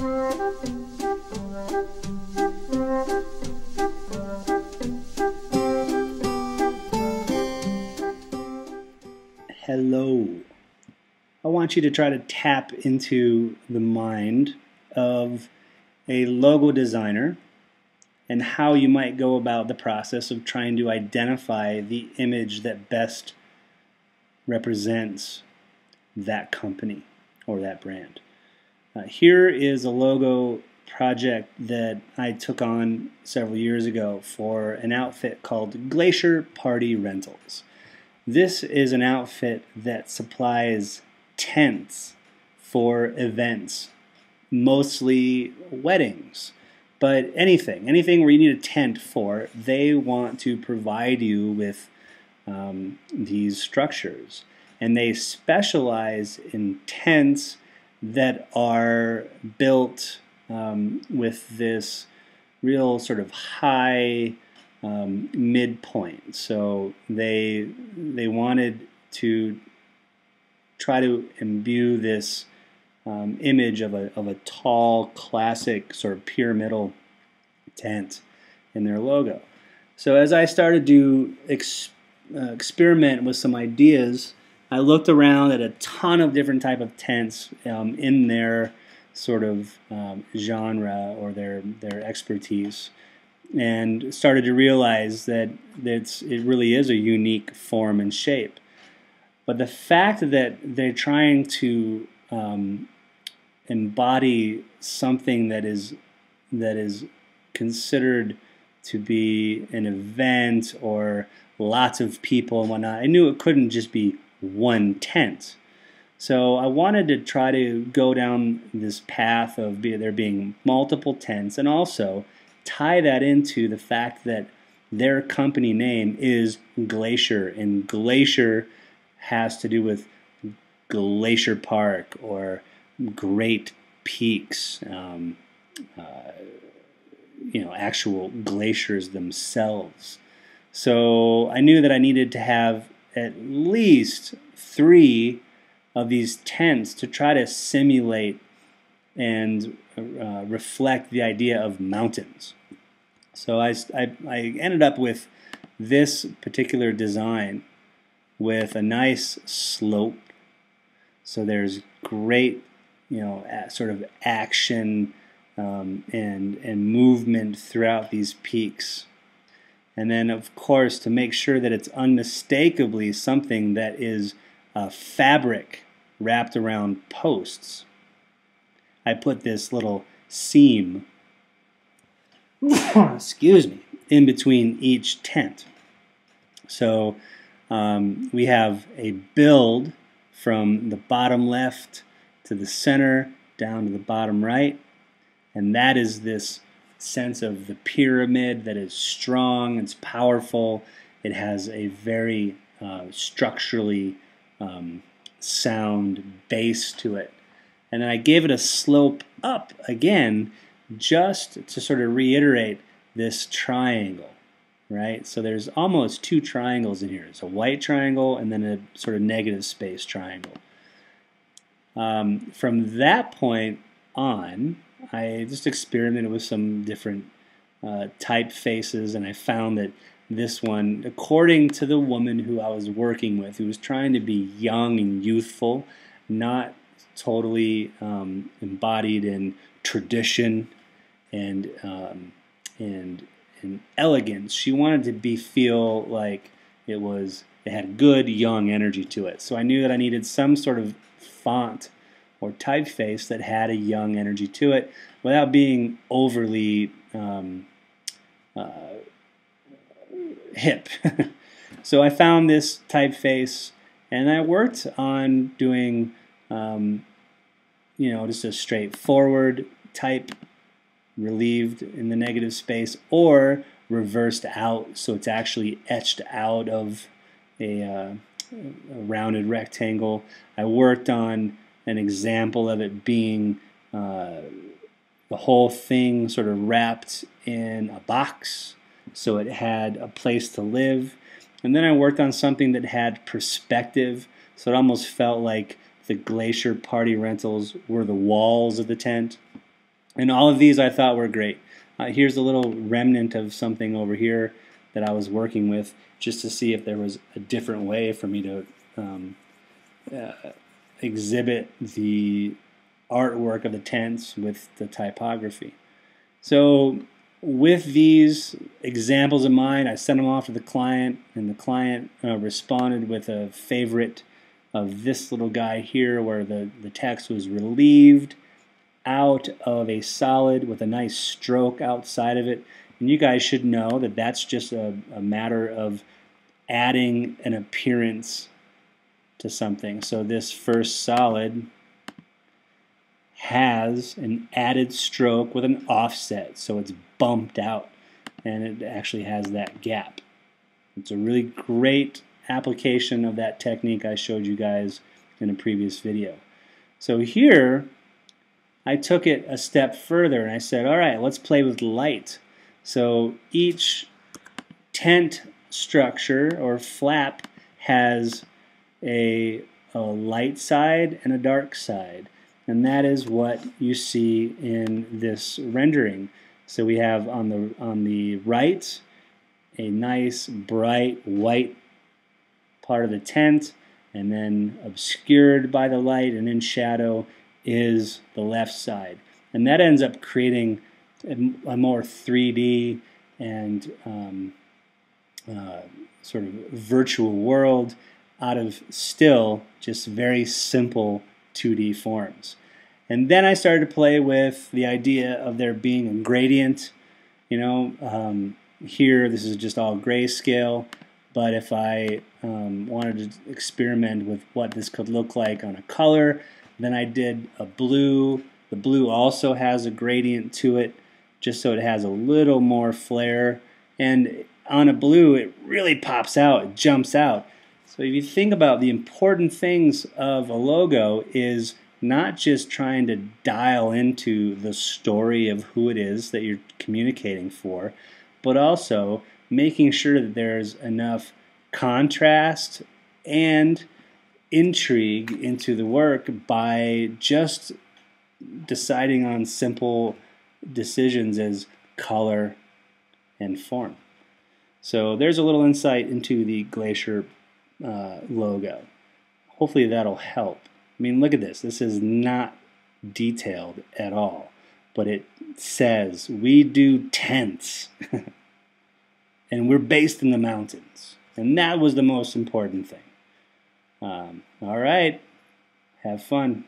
Hello. I want you to try to tap into the mind of a logo designer and how you might go about the process of trying to identify the image that best represents that company or that brand. Here is a logo project that I took on several years ago for an outfit called Glacier Party Rentals. This is an outfit that supplies tents for events, mostly weddings, but anything where you need a tent for, they want to provide you with these structures. And they specialize in tents that are built with this real sort of high midpoint. So they wanted to try to imbue this image of a tall, classic sort of pyramidal tent in their logo. So as I started to experiment with some ideas, I looked around at a ton of different type of tents in their sort of genre or their expertise, and started to realize that it really is a unique form and shape. But the fact that they're trying to embody something that is considered to be an event or lots of people and whatnot, I knew it couldn't just be one tent. So I wanted to try to go down this path of there being multiple tents, and also tie that into the fact that their company name is Glacier, and Glacier has to do with Glacier Park or Great Peaks, actual glaciers themselves. So I knew that I needed to have at least 3 of these tents to try to simulate and reflect the idea of mountains. So I ended up with this particular design with a nice slope. So there's great, sort of action and movement throughout these peaks. And then, of course, to make sure that it's unmistakably something that is fabric wrapped around posts, I put this little seam excuse me, in between each tent. So we have a build from the bottom left to the center down to the bottom right, and that is this sense of the pyramid that is strong, it's powerful, it has a very structurally sound base to it. And then I gave it a slope up again, just to sort of reiterate this triangle, right? So there's almost 2 triangles in here. It's a white triangle and then a sort of negative space triangle. From that point on, I just experimented with some different typefaces, and I found that this one, according to the woman who I was working with, who was trying to be young and youthful, not totally embodied in tradition and elegance. She wanted to feel like it had good young energy to it. So I knew that I needed some sort of font or typeface that had a young energy to it without being overly hip. So I found this typeface, and I worked on doing just a straightforward type relieved in the negative space, or reversed out so it's actually etched out of a rounded rectangle. I worked on an example of it being the whole thing sort of wrapped in a box so it had a place to live. And then I worked on something that had perspective, so it almost felt like the Glacier Party Rentals were the walls of the tent. And all of these I thought were great. Here's a little remnant of something over here that I was working with just to see if there was a different way for me to exhibit the artwork of the tents with the typography. So with these examples of mine, I sent them off to the client, and the client responded with a favorite of this little guy here where the text was relieved out of a solid with a nice stroke outside of it. And you guys should know that that's just a matter of adding an appearance to something. So this first solid has an added stroke with an offset, so it's bumped out and it actually has that gap. It's a really great application of that technique I showed you guys in a previous video. So here I took it a step further and I said, all right, let's play with light. So each tent structure or flap has a light side and a dark side. And that is what you see in this rendering. So we have on the right a nice bright white part of the tent, and then obscured by the light and in shadow is the left side. And that ends up creating a more 3D and sort of virtual world out of still just very simple 2D forms. And then I started to play with the idea of there being a gradient. You know, here this is just all grayscale, but if I wanted to experiment with what this could look like on a color, then I did a blue. The blue also has a gradient to it, just so it has a little more flair. And on a blue, it really pops out, it jumps out. So if you think about the important things of a logo is not just trying to dial into the story of who it is that you're communicating for, but also making sure that there's enough contrast and intrigue into the work by just deciding on simple decisions as color and form. So there's a little insight into the Glacier logo. Hopefully that'll help. I mean, look at this. This is not detailed at all, but it says we do tents and we're based in the mountains, and that was the most important thing. All right, have fun.